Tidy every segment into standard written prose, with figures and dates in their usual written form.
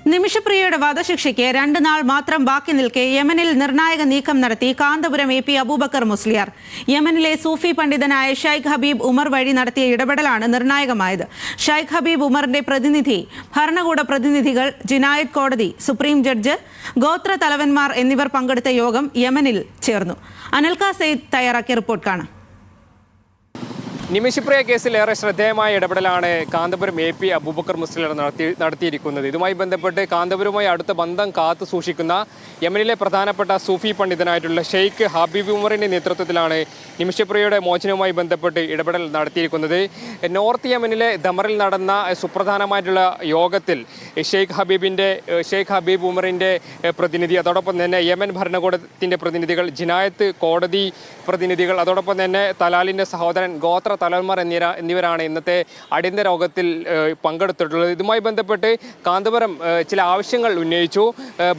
നിമിഷപ്രിയയുടെ വധശിക്ഷയ്ക്ക് 2 നാൾ മാത്രം ബാക്കി നിൽക്കെ യമനിൽ നിർണായക നീക്കം നടത്തി കാന്തപുരം AP അബൂബക്കർ മുസ്ലിയാർ. യമനിലെ സൂഫി പണ്ഡിതനായ ഷൈഖ് ഹബീബ് ഉമർ വഴി നടത്തിയ ഇടപെടലാണ് നിർണായകമായത്. ഷൈഖ് ഹബീബ് ഉമറിന്റെ പ്രതിനിധി, ഭരണകൂട പ്രതിനിധികൾ, ജിനായത്ത് കോടതി, സുപ്രീം ജഡ്ജ്, ഗോത്ര തലവന്മാർ എന്നിവർ പങ്കെടുത്ത യോഗം യമനിൽ ചേർന്നു. അനൽക സെയ്ദ് തയ്യാറാക്കിയ റിപ്പോർട്ട് കാണാം. നിമിഷപ്രിയ കേസിൽ ഏറെ ശ്രദ്ധേയമായ ഇടപെടലാണ് കാന്തപുരം AP അബൂബക്കർ മുസ്ലിയാർ നടത്തിയിരിക്കുന്നത്. ഇതുമായി ബന്ധപ്പെട്ട് കാന്തപുരവുമായി അടുത്ത ബന്ധം കാത്തു സൂക്ഷിക്കുന്ന യമനിലെ പ്രധാനപ്പെട്ട സൂഫി പണ്ഡിതനായിട്ടുള്ള ഷെയ്ഖ് ഹബീബ് ഉമറിൻ്റെ നേതൃത്വത്തിലാണ് നിമിഷപ്രിയയുടെ മോചനവുമായി ബന്ധപ്പെട്ട് ഇടപെടൽ നടത്തിയിരിക്കുന്നത്. നോർത്ത് യമനിലെ ദമറിൽ നടന്ന സുപ്രധാനമായിട്ടുള്ള യോഗത്തിൽ ഷെയ്ഖ് ഹബീബ് ഉമറിൻ്റെ പ്രതിനിധി, അതോടൊപ്പം തന്നെ യമൻ ഭരണകൂടത്തിൻ്റെ പ്രതിനിധികൾ, ജിനായത്ത് കോടതി പ്രതിനിധികൾ, അതോടൊപ്പം തന്നെ തലാലിൻ്റെ സഹോദരൻ, ഗോത്ര തലവന്മാർ എന്നിവരാണ് ഇന്നത്തെ അടിയന്തര യോഗത്തിൽ പങ്കെടുത്തിട്ടുള്ളത്. ഇതുമായി ബന്ധപ്പെട്ട് കാന്തപുരം ചില ആവശ്യങ്ങൾ ഉന്നയിച്ചു.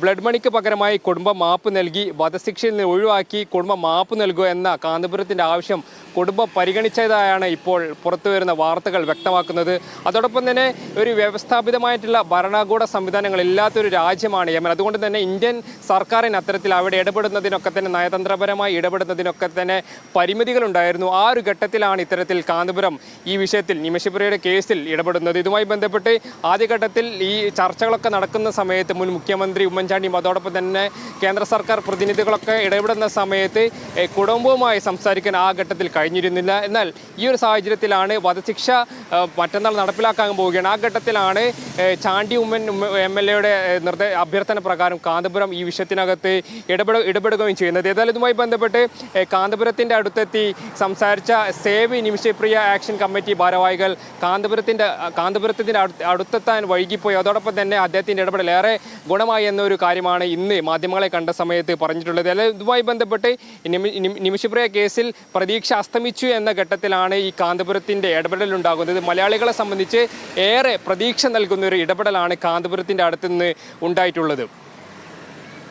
ബ്ലഡ് മണിക്ക് പകരമായി കുടുംബം മാപ്പ് നൽകി, വധശിക്ഷയിൽ നിന്ന് ഒഴിവാക്കി കുടുംബം മാപ്പ് നൽകുക എന്ന കാന്തപുരത്തിൻ്റെ ആവശ്യം കുടുംബം പരിഗണിച്ചതായാണ് ഇപ്പോൾ പുറത്തുവരുന്ന വാർത്തകൾ വ്യക്തമാക്കുന്നത്. അതോടൊപ്പം തന്നെ ഒരു വ്യവസ്ഥാപിതമായിട്ടുള്ള ഭരണകൂട സംവിധാനങ്ങൾ ഇല്ലാത്തൊരു രാജ്യമാണ് യമൻ. അതുകൊണ്ട് തന്നെ ഇന്ത്യൻ സർക്കാരിന് അത്തരത്തിൽ അവിടെ ഇടപെടുന്നതിനൊക്കെ തന്നെ, നയതന്ത്രപരമായി ഇടപെടുന്നതിനൊക്കെ തന്നെ പരിമിതികളുണ്ടായിരുന്നു. ആ ഒരു ഘട്ടത്തിലാണ് ഇത്തരത്തിൽ കാന്തപുരം ഈ വിഷയത്തിൽ നിമിഷപ്രിയയുടെ കേസിൽ ഇടപെടുന്നത്. ഇതുമായി ബന്ധപ്പെട്ട് ആദ്യഘട്ടത്തിൽ ഈ ചർച്ചകളൊക്കെ നടക്കുന്ന സമയത്ത് മുൻ മുഖ്യമന്ത്രി ഉമ്മൻചാണ്ടിയും അതോടൊപ്പം തന്നെ കേന്ദ്ര സർക്കാർ പ്രതിനിധികളൊക്കെ ഇടപെടുന്ന സമയത്ത് കുടുംബവുമായി സംസാരിക്കാൻ ആ ഘട്ടത്തിൽ കഴിഞ്ഞിരുന്നില്ല. എന്നാൽ ഈ ഒരു സാഹചര്യത്തിലാണ് വധശിക്ഷ മറ്റന്നാൾ നടപ്പിലാക്കാൻ പോവുകയാണ്. ആ ഘട്ടത്തിലാണ് ചാണ്ടി ഉമ്മൻ MLA അഭ്യർത്ഥന പ്രകാരം കാന്തപുരം ഈ വിഷയത്തിനകത്ത് ഇടപെടുകയും ചെയ്യുന്നത്. ഏതായാലും ഇതുമായി ബന്ധപ്പെട്ട് കാന്തപുരത്തിൻ്റെ അടുത്തെത്തി സംസാരിച്ച സേവ് നിമിഷപ്രിയ ആക്ഷൻ കമ്മിറ്റി ഭാരവാഹികൾ കാന്തപുരത്തിൻ്റെ അടുത്തെത്താൻ വൈകിപ്പോയി. അതോടൊപ്പം തന്നെ അദ്ദേഹത്തിൻ്റെ ഇടപെടൽ ഏറെ ഗുണമായി എന്നൊരു കാര്യമാണ് ഇന്ന് മാധ്യമങ്ങളെ കണ്ട സമയത്ത് പറഞ്ഞിട്ടുള്ളത്. അല്ലെങ്കിൽ ഇതുമായി ബന്ധപ്പെട്ട് നിമിഷപ്രിയ കേസിൽ പ്രതീക്ഷ അസ്തമിച്ചു എന്ന ഘട്ടത്തിലാണ് ഈ കാന്തപുരത്തിൻ്റെ ഇടപെടൽ ഉണ്ടാകുന്നത്. മലയാളികളെ സംബന്ധിച്ച് ഏറെ പ്രതീക്ഷ നൽകുന്ന ഒരു ഇടപെടലാണ് കാന്തപുരത്തിൻ്റെ അടുത്തുനിന്ന് ഉണ്ടായിട്ടുള്ളത്.